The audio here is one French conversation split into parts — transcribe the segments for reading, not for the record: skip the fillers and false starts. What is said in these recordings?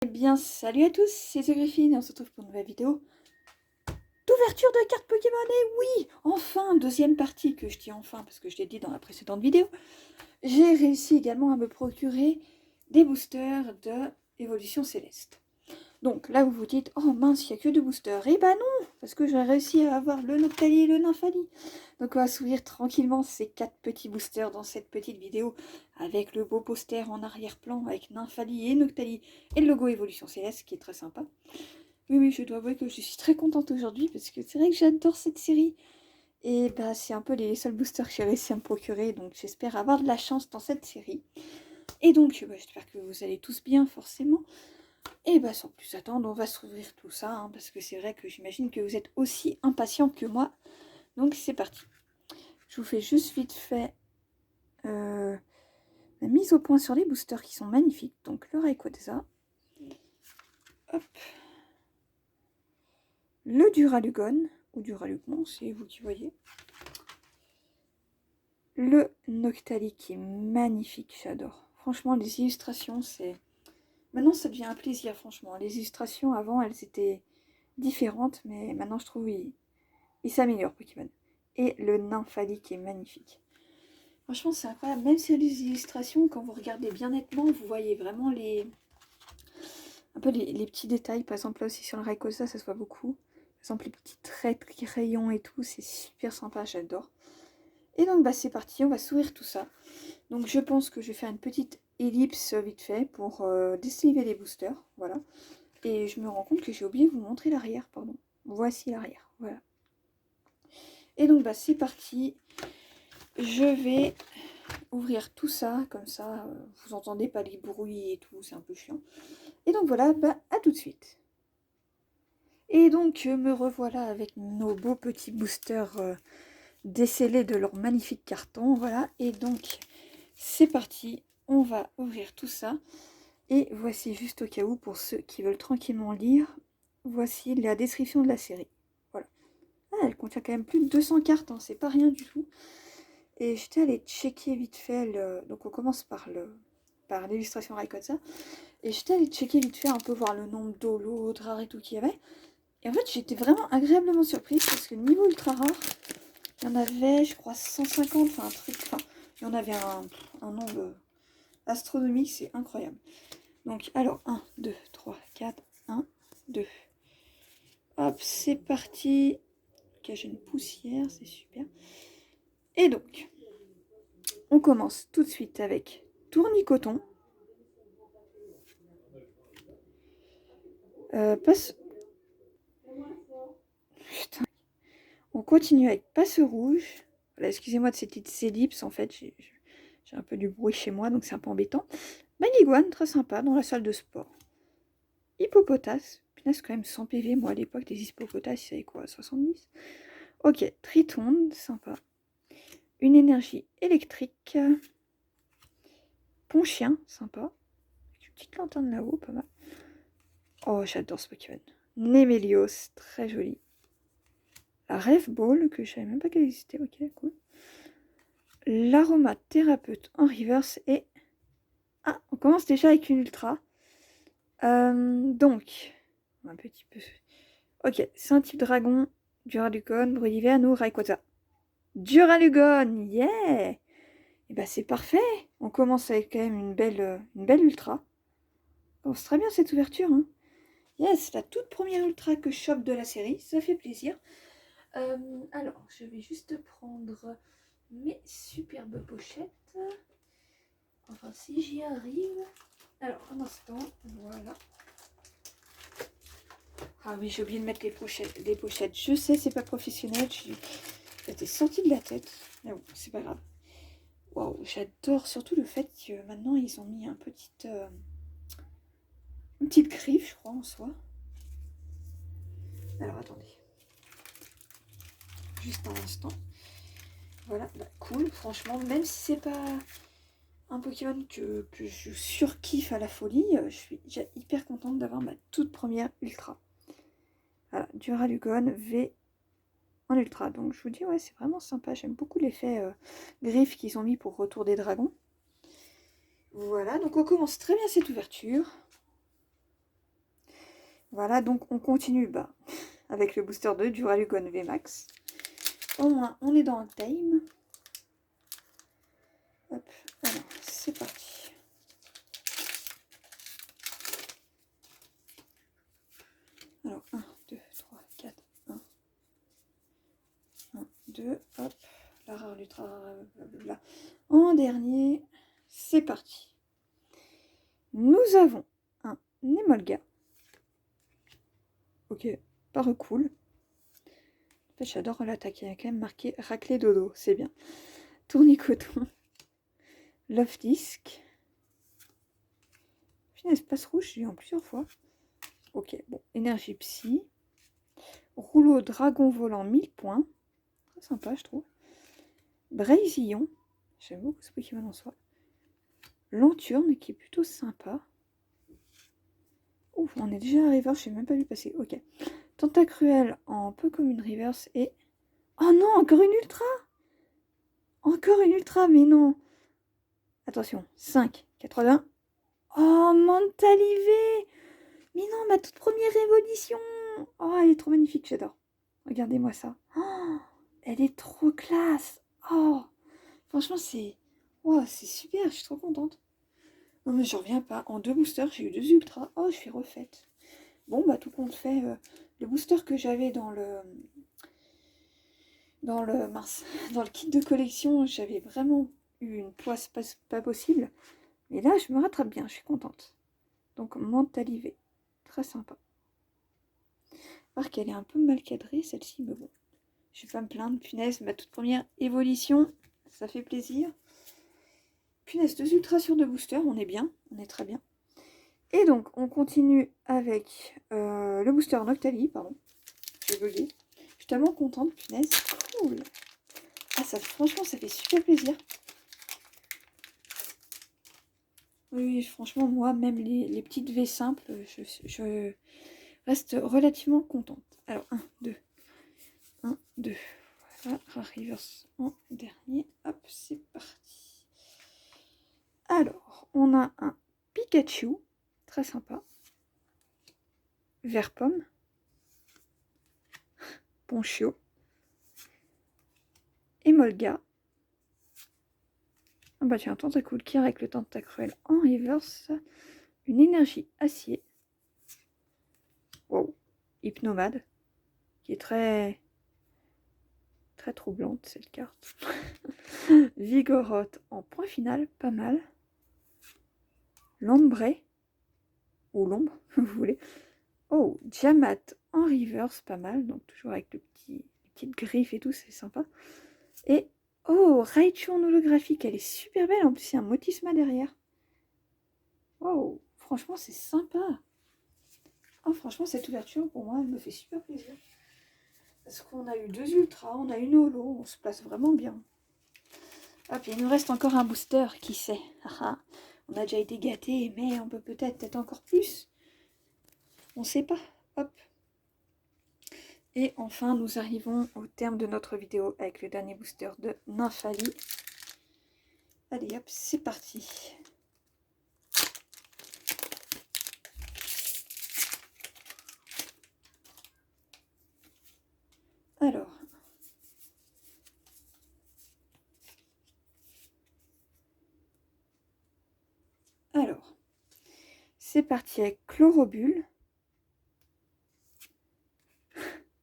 Eh bien, salut à tous, c'est The Griffin et on se retrouve pour une nouvelle vidéo d'ouverture de cartes Pokémon. Et oui, enfin, deuxième partie, que je dis enfin parce que je l'ai dit dans la précédente vidéo. J'ai réussi également à me procurer des boosters de Évolution Céleste. Donc là, vous vous dites, oh mince, il n'y a que deux boosters. Eh ben non, parce que j'ai réussi à avoir le Noctali et le Nymphali. Donc on va s'ouvrir tranquillement ces 4 petits boosters dans cette petite vidéo avec le beau poster en arrière-plan avec Nymphali et Noctali et le logo Évolution Céleste qui est très sympa. Oui, je dois avouer que je suis très contente aujourd'hui parce que c'est vrai que j'adore cette série. Et bah c'est un peu les seuls boosters que j'ai réussi à me procurer, donc j'espère avoir de la chance dans cette série. Et donc j'espère que vous allez tous bien forcément. Et bah sans plus attendre, on va s'ouvrir tout ça, hein, parce que c'est vrai que j'imagine que vous êtes aussi impatients que moi. Donc c'est parti. Je vous fais juste vite fait la mise au point sur les boosters qui sont magnifiques. Donc le Rayquaza. Hop. Le Duralugon, ou Duralugon, c'est vous qui voyez. Le Noctali qui est magnifique, j'adore. Franchement, les illustrations, c'est... Maintenant, ça devient un plaisir, franchement. Les illustrations, avant, elles étaient différentes, mais maintenant, je trouve il s'améliore, Pokémon. Et le Nymphali qui est magnifique. Franchement, c'est incroyable. Même si les illustrations, quand vous regardez bien nettement, vous voyez vraiment un peu les petits détails. Par exemple, là aussi, sur le Rayquaza, ça se voit beaucoup. Par exemple, les petits traits, crayons et tout, c'est super sympa, j'adore. Et donc, bah, c'est parti, on va s'ouvrir tout ça. Donc, je pense que je vais faire une petite ellipse vite fait pour désliver les boosters, voilà. Et je me rends compte que j'ai oublié de vous montrer l'arrière, pardon. Voici l'arrière, voilà. Et donc, bah, c'est parti. Je vais ouvrir tout ça, comme ça, vous entendez pas les bruits et tout, c'est un peu chiant. Et donc, voilà, bah, à tout de suite. Et donc, me revoilà avec nos beaux petits boosters décellés de leur magnifique carton, voilà. Et donc, c'est parti, on va ouvrir tout ça. Et voici juste au cas où, pour ceux qui veulent tranquillement lire, voici la description de la série. Voilà. Ah, elle contient quand même plus de 200 cartes, hein, c'est pas rien du tout. Et j'étais allée checker vite fait, donc on commence par l'illustration Rayquaza. Et j'étais allée checker vite fait, un peu voir le nombre d'Holo, de rares et tout qu'il y avait. Et en fait, j'étais vraiment agréablement surprise parce que niveau ultra rare, il y en avait, je crois, 150, enfin un truc, enfin, il y en avait un nombre astronomique, c'est incroyable. Donc, alors, 1, 2, 3, 4, 1, 2. Hop, c'est parti. Ok, j'ai une poussière, c'est super. Et donc, on commence tout de suite avec Tournicoton. Passe... Putain. On continue avec Passe Rouge. Voilà, excusez-moi de ces petites ellipses, en fait, j'ai un peu du bruit chez moi, donc c'est un peu embêtant. Maniguane, très sympa, dans la salle de sport. Hippopotas. Punaise, quand même 100 PV, moi à l'époque, des hippopotas, ils savaient quoi, 70. Ok, Tritonde, sympa. Une énergie électrique. Ponchien, sympa. Avec une petite lanterne là-haut, pas mal. Oh, j'adore ce Pokémon. Némélios, très joli. La Rêve Ball, que je savais même pas qu'elle existait. Ok, cool. L'aromathérapeute en reverse et... Ah, on commence déjà avec une ultra. Donc, un petit peu... Ok, c'est un type dragon, Duralugon, Bruyvian ou Rayquaza. Duralugon, yeah! Et bah c'est parfait. On commence avec quand même une belle ultra. On commence très bien cette ouverture, hein. Yes, la toute première ultra que je chope de la série, ça fait plaisir. Alors, je vais juste prendre mes superbes pochettes. Enfin, si j'y arrive. Alors, un instant, voilà. Ah oui, j'ai oublié de mettre les pochettes. Je sais, c'est pas professionnel. J'étais sortie de la tête. Mais bon, c'est pas grave. Waouh, j'adore surtout le fait que maintenant ils ont mis une petite griffe, je crois, en soi. Alors, attendez. Juste un instant. Voilà, bah, cool, franchement, même si c'est pas un Pokémon que je surkiffe à la folie, je suis déjà hyper contente d'avoir ma toute première ultra. Voilà, Duralugon V en ultra. Donc je vous dis, ouais, c'est vraiment sympa. J'aime beaucoup l'effet griffe qu'ils ont mis pour Retour des Dragons. Voilà, donc on commence très bien cette ouverture. Voilà, donc on continue bas avec le booster 2 du Ralugon VMAX. Au moins, on est dans le time. Hop, alors, c'est parti. Alors, 1, 2, 3, 4, 1. 1, 2, hop. La rare, l'ultra rare, blablabla. En dernier, c'est parti. Nous avons un Nemolga. Ok, pas recool. En fait, j'adore l'attaque. Il y a quand même marqué raclé dodo, c'est bien. Tournicoton. Love Disc. Une espace rouge, j'ai eu en plusieurs fois. Ok, bon, énergie psy. Rouleau dragon volant 1000 points. Très sympa, je trouve. Braisillon. J'aime beaucoup ce Pokémon en soi. Lanturne, qui est plutôt sympa. Ouf, on est déjà à Reverse, je n'ai même pas vu passer. Ok. Tentacruel en Pokémon Reverse et... Oh non, encore une ultra! Encore une ultra, mais non! Attention, 5, 80. Oh, Mentalivé! Mais non, ma toute première évolution! Oh, elle est trop magnifique, j'adore. Regardez-moi ça. Oh, elle est trop classe. Oh, franchement, c'est... Wow, c'est super, je suis trop contente. Non, mais je reviens pas. En 2 boosters, j'ai eu 2 ultras. Oh, je suis refaite. Bon, bah, tout compte fait, le booster que j'avais dans le kit de collection, j'avais vraiment eu une poisse pas possible. Mais là, je me rattrape bien, je suis contente. Donc, Mentalivé. Très sympa. Alors qu'elle est un peu mal cadrée, celle-ci, mais bon. Je vais pas me plaindre. Punaise, ma toute première évolution. Ça fait plaisir. Punaise, 2 ultras sur 2 boosters. On est bien. On est très bien. Et donc, on continue avec le booster Noctali. Pardon. J'ai bugué. Je suis tellement contente. Punaise. Cool. Ah, ça, franchement, ça fait super plaisir. Oui, franchement, moi, même les petites V simples, je reste relativement contente. Alors, 1, 2. 1, 2. Voilà, reverse en dernier. Hop, c'est parti. Alors, on a un Pikachu, très sympa. Vert pomme. Ponchio. Emolga. Ah bah tiens, Tentacruel qui avec le Tentacruel en reverse. Une énergie acier. Wow. Hypnomade. Qui est très troublante cette carte. Vigoroth en point final, pas mal. Lombre. Ou l'ombre, vous voulez. Oh, Diamat en reverse, pas mal. Donc toujours avec les petites griffes et tout, c'est sympa. Et oh, Raichu en holographique, elle est super belle. En plus, il y a un Motisma derrière. Oh, franchement, c'est sympa. Oh, franchement, cette ouverture, pour moi, elle me fait super plaisir. Parce qu'on a eu 2 ultras, on a une holo, on se place vraiment bien. Hop, il nous reste encore un booster, qui sait. On a déjà été gâtés, mais on peut peut-être encore plus. On sait pas. Hop. Et enfin, nous arrivons au terme de notre vidéo avec le dernier booster de Nymphali. Allez, hop, c'est parti. Alors, c'est parti avec Chlorobule,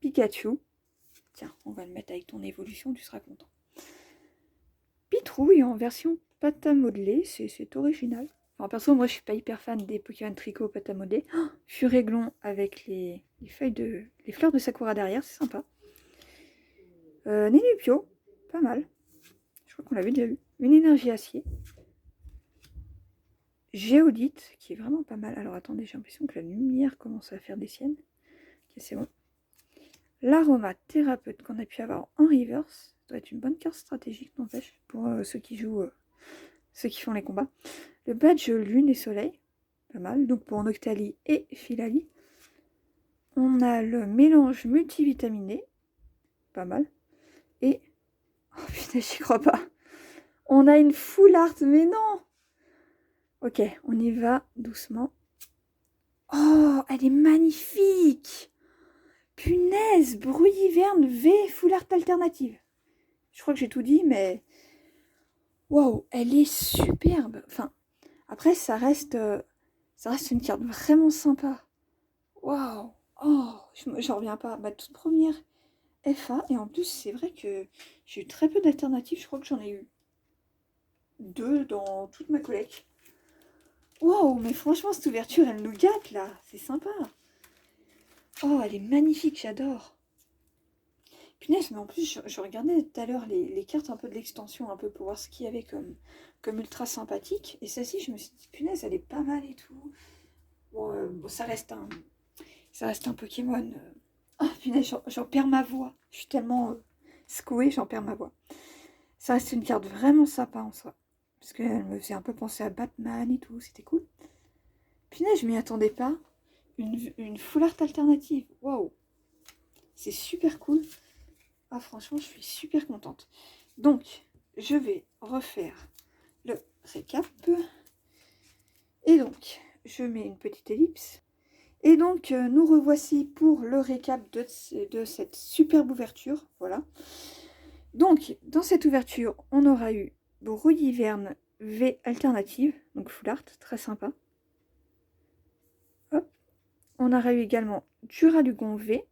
Pikachu. Tiens, on va le mettre avec ton évolution, tu seras content. Pitrouille en version pâte à modeler, c'est original. Enfin, perso, moi je suis pas hyper fan des Pokémon Tricot pâte à modeler. Oh, Furéglon avec les fleurs de Sakura derrière, c'est sympa. Nénupio, pas mal. Je crois qu'on l'avait déjà eu. Une énergie acier. Géodite, qui est vraiment pas mal. Alors attendez, j'ai l'impression que la lumière commence à faire des siennes. Ok, c'est bon. L'aromathérapeute qu'on a pu avoir en reverse. Ça doit être une bonne carte stratégique, n'empêche, pour ceux qui jouent, ceux qui font les combats. Le badge lune et soleil, pas mal. Donc pour Noctali et Filali. On a le mélange multivitaminé, pas mal. Et, oh putain, j'y crois pas. On a une full art, mais non. Ok, on y va doucement. Oh, elle est magnifique. Punaise, Bruit Hiverne V Full Art Alternative. Je crois que j'ai tout dit, mais... Waouh, elle est superbe. Enfin, après, ça reste une carte vraiment sympa. Waouh. Oh, j'en reviens pas. Ma toute première FA. Et en plus, c'est vrai que j'ai eu très peu d'alternatives. Je crois que j'en ai eu 2 dans toute ma collecte. Waouh, mais franchement, cette ouverture, elle nous gâte, là. C'est sympa. Oh, elle est magnifique, j'adore. Punaise, mais en plus, je regardais tout à l'heure les cartes un peu de l'extension, un peu pour voir ce qu'il y avait comme ultra sympathique. Et celle-ci, je me suis dit, punaise, elle est pas mal et tout. Bon, ça reste un Pokémon. Ah, punaise, j'en perds ma voix. Je suis tellement secouée, j'en perds ma voix. Ça reste une carte vraiment sympa en soi. Parce qu'elle me faisait un peu penser à Batman et tout, c'était cool. Punaise, je m'y attendais pas. Une full art alternative. Waouh. C'est super cool. Ah, franchement, je suis super contente. Donc, je vais refaire le récap. Et donc, je mets une petite ellipse. Et donc, nous revoici pour le récap de cette superbe ouverture. Voilà. Donc, dans cette ouverture, on aura eu Bruit Hiverne V alternative, donc full art, très sympa. Hop. On aura eu également Duralugon V,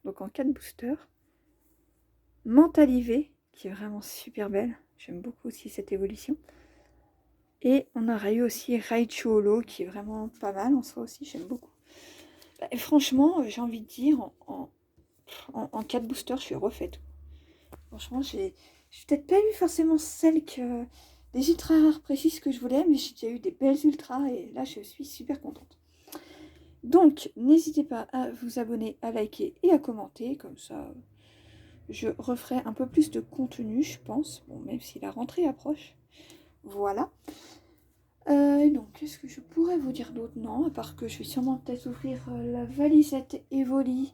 donc en 4 boosters. Mentalivé, qui est vraiment super belle. J'aime beaucoup aussi cette évolution. Et on aura eu aussi Raichu Holo, qui est vraiment pas mal en soi aussi, j'aime beaucoup. Et franchement, j'ai envie de dire, en 4 boosters, je suis refaite. Franchement, j'ai peut-être pas eu forcément des ultra rares précises que je voulais, mais j'ai déjà eu des belles ultras et là, je suis super contente. Donc, n'hésitez pas à vous abonner, à liker et à commenter, comme ça, je referai un peu plus de contenu, je pense, bon, même si la rentrée approche. Voilà. Et donc, qu'est-ce que je pourrais vous dire d'autre? Non, à part que je vais sûrement peut-être ouvrir la valisette Evoli,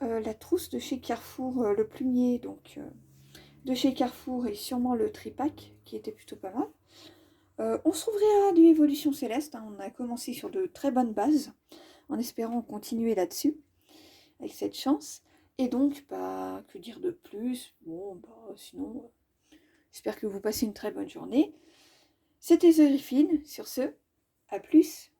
la trousse de chez Carrefour, le plumier, donc de chez Carrefour, et sûrement le tripack, qui était plutôt pas mal. On se rouvrira du Évolution Céleste, hein. On a commencé sur de très bonnes bases, en espérant continuer là-dessus, avec cette chance. Et donc, bah, que dire de plus? Bon, bah, sinon, j'espère que vous passez une très bonne journée. C'était The Griffin, sur ce, à plus.